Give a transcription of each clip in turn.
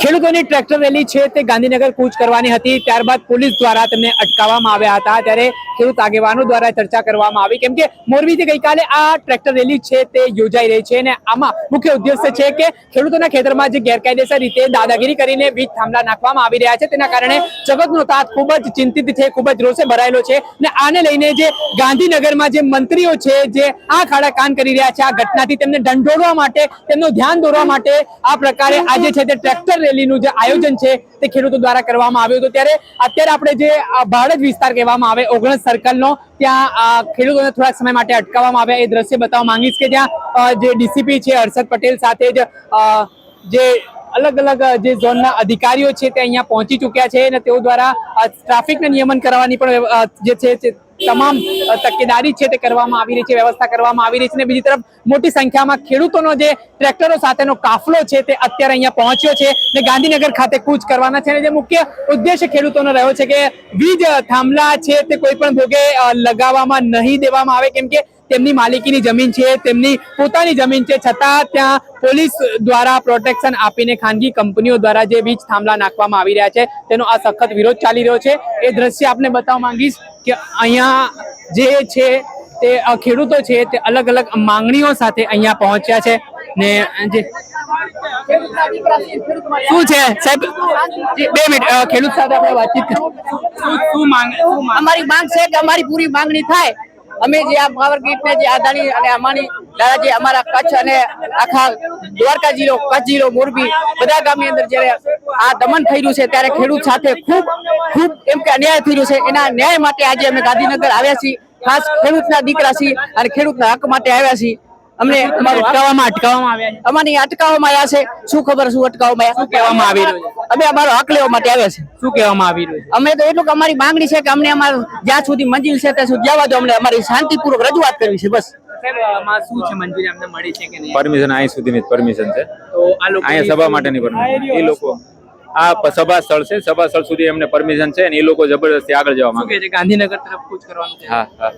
ખેડૂતોની tractor rally છે તે ગાંધીનગર કૂચ કરવાની હતી, ત્યારબાદ પોલીસ દ્વારા તેમને અટકાવવામાં આવ્યા હતા। ત્યારે ખેડૂત આગેવાનો દ્વારા ચર્ચા કરવામાં આવી, કેમ કે મોરબીથી ગઈકાલે આ ટ્રેક્ટર રેલી છે તે યોજાઈ રહી છે અને આમાં મુખ્ય ઉદ્દેશ્ય છે કે ખેડૂતોના ખેતરમાં જે ગેરકાયદેસર રીતે દાદાગીરી કરીને વીજ થાંભલા નાખવામાં આવી રહ્યા છે તેના કારણે જગતનો તાત ખૂબ જ ચિંતિત છે, ખૂબ જ રોષે ભરાયેલો છે અને આને લઈને જે ગાંધીનગરમાં જે મંત્રીઓ છે જે આ ખાડા કાન કરી રહ્યા છે, આ ઘટનાથી તેમને ઢંઢોળવા માટે, તેમનું ધ્યાન દોરવા માટે આ પ્રકારે આજે છે તે ટ્રેક્ટર રેલીનું જે આયોજન છે તે ખેડૂતો દ્વારા કરવામાં આવ્યું હતું। ત્યારે અત્યારે આપણે જે ભાડજ વિસ્તાર કહેવામાં આવે 19 સર્કલનો, ત્યાં ખેડૂતોને થોડાક સમય માટે અટકાવવામાં આવ્યા। એ દ્રશ્ય બતાવવા માંગીશ કે જ્યાં જે ડીસીપી છે હર્ષદ પટેલ સાથે જ જે અલગ અલગ જે ઝોનના અધિકારીઓ છે તે અહીંયા પહોંચી ચૂક્યા છે અને તેઓ દ્વારા ટ્રાફિકને નિયમન કરવાની પણ જે છે તમામ તકેદારી છે તે કરવામાં આવી રહી છે, વ્યવસ્થા કરવામાં આવી રહી છે અને બીજી તરફ મોટી સંખ્યામાં ખેડૂતોનો જે ટ્રેક્ટરો સાથેનો કાફલો છે તે અત્યારે અહીંયા પહોંચ્યો છે અને ગાંધીનગર ખાતે કૂચ કરવાના છે અને જે મુખ્ય ઉદ્દેશ્ય ખેડૂતોનો રહ્યો છે કે વીજ થાંભલા છે તે કોઈ પણ ભોગે લગાવવામાં નહીં દેવામાં આવે, કેમ કે તેમની માલિકીની જમીન છે, તેમની પોતાની જમીન છે, છતાં ત્યાં પોલીસ દ્વારા પ્રોટેક્શન આપીને ખાનગી કંપનીઓ દ્વારા જે વીજ થાંભલા નાખવામાં આવી રહ્યા છે તેનો આ સખત વિરોધ ચાલી રહ્યો છે। એ દ્રશ્ય આપને બતાવવા માંગીશ કે અહીંયા જે છે તે ખેડૂતો છે તે અલગ અલગ માંગણીઓ સાથે અહીંયા પહોંચ્યા છે ને જે શું છે સાહેબ, 2 મિનિટ ખેડૂત સાથે આપણે વાતચીત શું માંગ, અમારી માંગ છે કે અમારી પૂરી માંગણી થાય। અમે જે આ પાવર ગ્રીડ ને જે આદાણી અને અમાની દ્વારા જે અમારા કચ્છ અને આખા દ્વારકા જિલ્લો, કચ્છ જિલ્લો, મોરબી બધા ગામની અંદર જ્યારે આ દમન થઈ રહ્યું છે ત્યારે ખેડૂત સાથે ખૂબ એમ કે અન્યાય થઈ રહ્યો છે, એના ન્યાય માટે આજે અમે ગાંધીનગર આવ્યા છીએ। ખાસ ખેડૂતના દીકરા છીએ અને ખેડૂતના હક માટે આવ્યા છીએ। અમને અટકાવવામાં આવ્યા છે, અમારી અટકાવવામાં આવ્યા છે। શું ખબર શું અટકાવવામાં શું કહેવામાં આવી રહ્યું છે? અમે અમારો હક લેવા માટે આવ્યા છે। શું કહેવામાં આવી રહ્યું છે? અમે તો એટલું કે અમારી માંગણી છે કે અમને અમારું જ્યાં સુધી મંજિલ છે ત્યાં સુધી જવા દો, અમને અમારી શાંતિપૂર્વક રજૂઆત કરવી છે બસ। પરમિશન અહીં સુધીની પરમિશન છે, અહીંયા સભા માટેની પરમિશન, એ લોકો આ સભા સ્થળ છે, સભા સ્થળ સુધી એમને પરમિશન છે અને એ લોકો જબરદસ્તી આગળ જવા માંગે છે, ગાંધીનગર તરફ કૂચ કરવાનું છે। હા હા,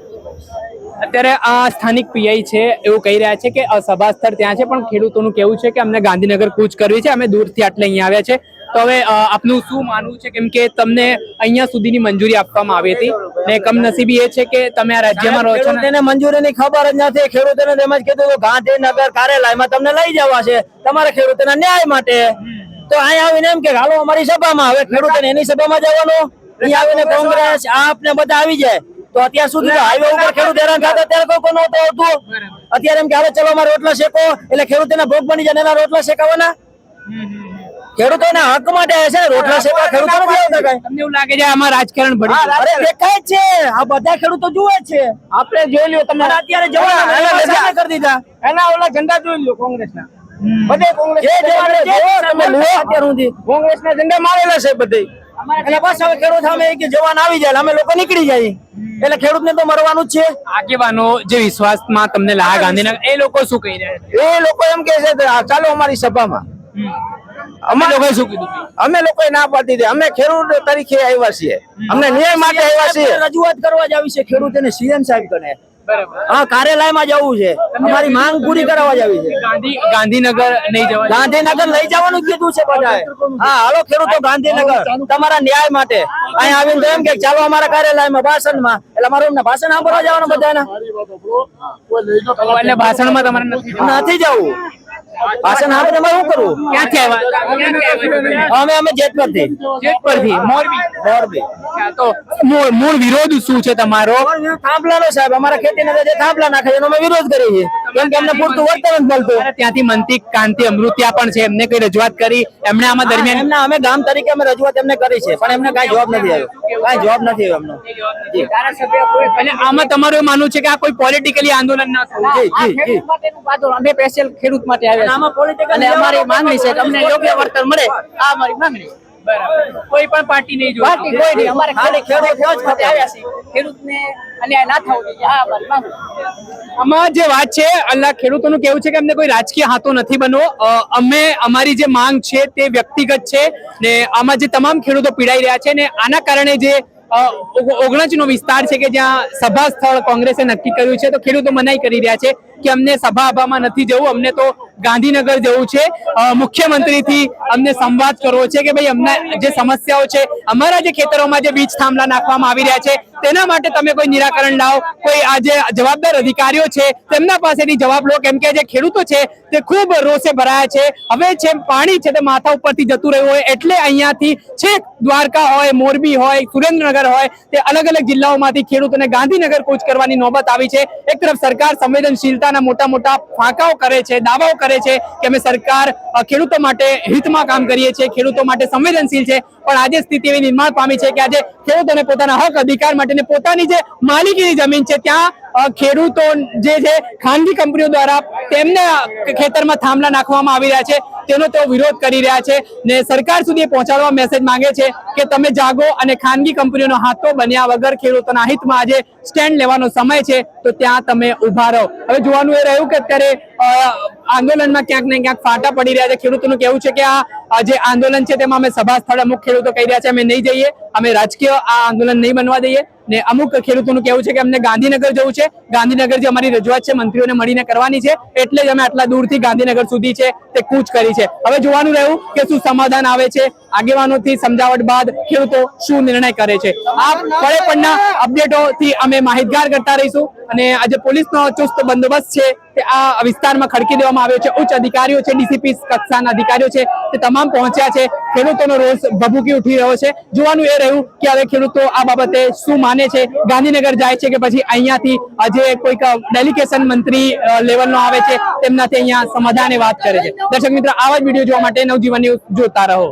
અત્યારે આ સ્થાનિક પીઆઈ છે એવું કહી રહ્યા છે કે સભા સ્થળ ત્યાં છે, પણ ખેડૂતોનું કેવું છે કે અમને ગાંધીનગર કૂચ કરવી છે, અમે દૂરથી આટલે અહીંયા આવ્યા છે। તો હવે આપનું શું માનવું છે, કેમ કે તમને અહીંયા સુધીની મંજૂરી આપવામાં આવી હતી ને કમનસીબી એ છે કે તમે આ રાજ્યમાં રહો છો, તેને મંજૂરીની ખબર જ નથી। ખેડૂતોને તેમજ કીધું ગાંધીનગર કાર્યાલયમાં તમને લઈ જવા છે તમારા ખેડૂતોના ન્યાય માટે, તો અહીંયા આવીને એમ કે હાલો અમારી સભામાં, હવે ખેડૂતોને એની સભામાં જવાનું, અહીંયા આવીને કોંગ્રેસ આપ ને બધા આવી જાય તો અત્યાર સુધી હાઈવે ઉપર ખેડૂત હેરાન થતા ત્યારે કોઈ નહોતું આવતું। અત્યારે એમ કે હાલો ચલો અમારા રોટલા શેકો, એટલે ખેડૂતોના ભોગ બની જાય, એના રોટલા શેકાવાના ખેડૂતોના હક માટે છે ને, રોટલા શેકવા ખેડૂતો નથી આવતા કઈ। તમને એવું લાગે છે આમાં રાજકારણ ભળી? અરે દેખાય જ છે, આ બધા ખેડૂતો જુએ છે, આપણે જોઈ લ્યો તમે અત્યારે જવાના કરી દીધા, એના ઓલા ઝંડા જોઈ લ્યો કોંગ્રેસના, બધે કોંગ્રેસ કોંગ્રેસના ઝંડા મારેલા છે બધે, એટલે બસ હવે ખેડૂત સામે કે જવાન આવી જાય અમે લોકો નીકળી જાય, એટલે ખેડૂતને તો મરવાનું જ છે। આગેવાનો જે વિશ્વાસમાં તમને લાયા ગાંધીનગર, એ લોકો શું કહી રહ્યા છે? એ લોકો એમ કે છે ચાલો અમારી સભામાં, અમે લોકોએ શું કીધું? અમે લોકોએ ના પાડી દીધી, અમે ખેડૂત તરીકે આવ્યા છીએ, અમને ન્યાય માટે આવ્યા છીએ, રજૂઆત કરવા જ આવી છે ખેડૂતોને સીએમ સાહેબ કને, હા કાર્યાલયમાં જવું છે, અમારી માંગ પૂરી કરવા જ આવી છે। ગાંધીનગર નહીં જવા, ગાંધીનગર લઈ જવાનું કીધું છે બધાએ, હા હાલો ખેડૂતો ગાંધીનગર તમારા ન્યાય માટે અહીંયા આવીને તો એમ કે ચાલો અમારા કાર્યાલયમાં ભાષણમાં, એટલે અમારું એમને ભાષણ સાંભળવા જવાનું બધાને, એટલે ભાષણમાં તમારે નથી જવું, ભાષણ સાંભળે અમારે શું કરવું? ક્યાંથી આવ્યા? અમે જેતપુરથી, મોરબી। તો મૂળ વિરોધ શું છે તમારો? થાંભલાનો સાહેબ, અમારા ખેતીના જે થાંભલા નાખે એનો અમે વિરોધ કરીએ છીએ, કેમ કે અમને પૂરતું વર્તન જ મળતું। ત્યાંથી મંત્રી કાંતિ અમૃતિયા પણ છે, એમને કઈ રજૂઆત કરી? એમણે આમાં દરમિયાન એમના અમે ગામ તરીકે અમે રજૂઆત એમને કરી છે, પણ એમને કઈ જવાબ નથી આવ્યો, કઈ જવાબ નથી આવ્યો એમનો। અને આમાં તમારું એવું માનવું છે કે આ કોઈ પોલિટિકલી આંદોલન ના થવું? અમે સ્પેશિયલ ખેડૂત માટે આવ્યા આમાં પોલિટિકલ અને અમારી માંગણી છે કે અમને યોગ્ય વર્તન મળે, આ અમારી માંગણી। કોઈ પણ પાર્ટી નહીં જોઈ, પાર્ટી કોઈ નહીં, અમારે ખાલી ખેડૂત જ માટે આવ્યા છે, ખેડૂતને અન્યાય ના થવો જોઈએ, આ અમારી માંગણી। આમાં જે વાત છે, અલ્લાહ ખેડૂતોનું કેવું છે કે અમને કોઈ રાજકીય હાથો નથી બનવો, અમે અમારી જે માંગ છે તે વ્યક્તિગત છે ને આમાં જે તમામ ખેડૂતો પીડાઈ રહ્યા છે ને આના કારણે જે 19 નો વિસ્તાર છે કે જ્યાં સભા સ્થળ કોંગ્રેસે નક્કી કર્યું છે, તો ખેડૂતો મનાઈ કરી રહ્યા છે કે અમને સભામાં નથી જવું, અમને તો ગાંધીનગર જવું છે, મુખ્યમંત્રીથી અમને સંવાદ કરવો છે કે ભાઈ અમને જે સમસ્યાઓ છે, અમારા જે ખેતરોમાં જે વીજ થાંભલા નાખવામાં આવી રહ્યા છે તેના માટે તમે કોઈ નિરાકરણ લાવો, કોઈ આ જે જવાબદાર અધિકારીઓ છે તેમના પાસેથી જવાબ લો, કેમ કે જે ખેડૂતો છે તે ખૂબ રોષે ભરાયા છે. હવે છે પાણી છે તે માથા ઉપરથી જતું રહ્યું હોય એટલે અહીંયાથી છેક દ્વારકા હોય, મોરબી હોય, સુરેન્દ્રનગર હોય, તે અલગ અલગ જિલ્લાઓમાંથી ખેડૂતોને ગાંધીનગર કૂચ કરવાની નોબત આવી છે. એક તરફ સરકાર સંવેદનશીલતાના મોટા મોટા ફાંકાઓ કરે છે, દાવાઓ કરે છે કે અમે સરકાર ખેડૂતો માટે હિતમાં કામ કરીએ છીએ, ખેડૂતો માટે સંવેદનશીલ છે, પણ આજે સ્થિતિ એવી નિર્માણ પામી છે કે આજે ખેડૂતોને પોતાના હક અધિકાર માટે પોતાની જે માલિકીની જમીન છે ત્યાં ખેડૂતો જે છે ખાનગી કંપનીઓ દ્વારા તેમના ખેતરમાં થાંભલા નાખવામાં આવી રહ્યા છે તેનો તેઓ વિરોધ કરી રહ્યા છે ને સરકાર સુધી પહોંચાડવા મેસેજ માંગે છે કે તમે જાગો અને ખાનગી કંપનીઓનો હાથો બન્યા વગર ખેડૂતોના હિતમાં આજે સ્ટેન્ડ લેવાનો સમય છે તો ત્યાં તમે ઉભા રહો. હવે જોવાનું એ રહ્યું કે અત્યારે આંદોલનમાં ક્યાંક ને ક્યાંક ફાટા પડી રહ્યા છે. ખેડૂતોનું કહેવું છે કે આ જે આંદોલન છે તેમાં અમે સભા સ્થળે અમુક ખેડૂતો કહી રહ્યા છે અમે નહીં જઈએ, અમે રાજકીય આ આંદોલન નહીં બનવા દઈએ, ને અમુક ખેડૂતોનું કહેવું છે કે અમને ગાંધીનગર જવું છે, ગાંધીનગર જે અમારી રજૂઆત છે મંત્રીઓને મળીને કરવાની છે એટલે જ અમે આટલા દૂરથી ગાંધીનગર સુધી છે તે કૂચ કરી છે. હવે જોવાનું રહ્યું કે શું સમાધાન આવે છે, આગેવાનોથી સમજાવટ બાદ ખેડૂતો શું નિર્ણય કરે છે. આ પળે પળના અપડેટોથી અમે માહિતગાર કરતા રહીશું અને આજે પોલીસનો ચુસ્ત બંદોબસ્ત છે તે આ વિસ્તારમાં ખડકી દેવામાં આવ્યો છે. ઉચ્ચ અધિકારીઓ છે, ડીસીપી કક્ષાના અધિકારીઓ છે તે તમામ પહોંચ્યા છે. ખેડૂતોનો રોષ ભભૂકી ઉઠી રહ્યો છે. જોવાનું એ રહ્યું કે હવે ખેડૂતો આ બાબતે શું માને છે, ગાંધીનગર જાય છે કે પછી અહીંયાથી આજે કોઈક ડેલિગેશન મંત્રી લેવલનો આવે છે તેમનાથી અહીંયા સમાધાને વાત કરે છે. દર્શક મિત્રો, આવા જ વિડીયો જોવા માટે નવજીવન ન્યૂઝ જોતા રહો.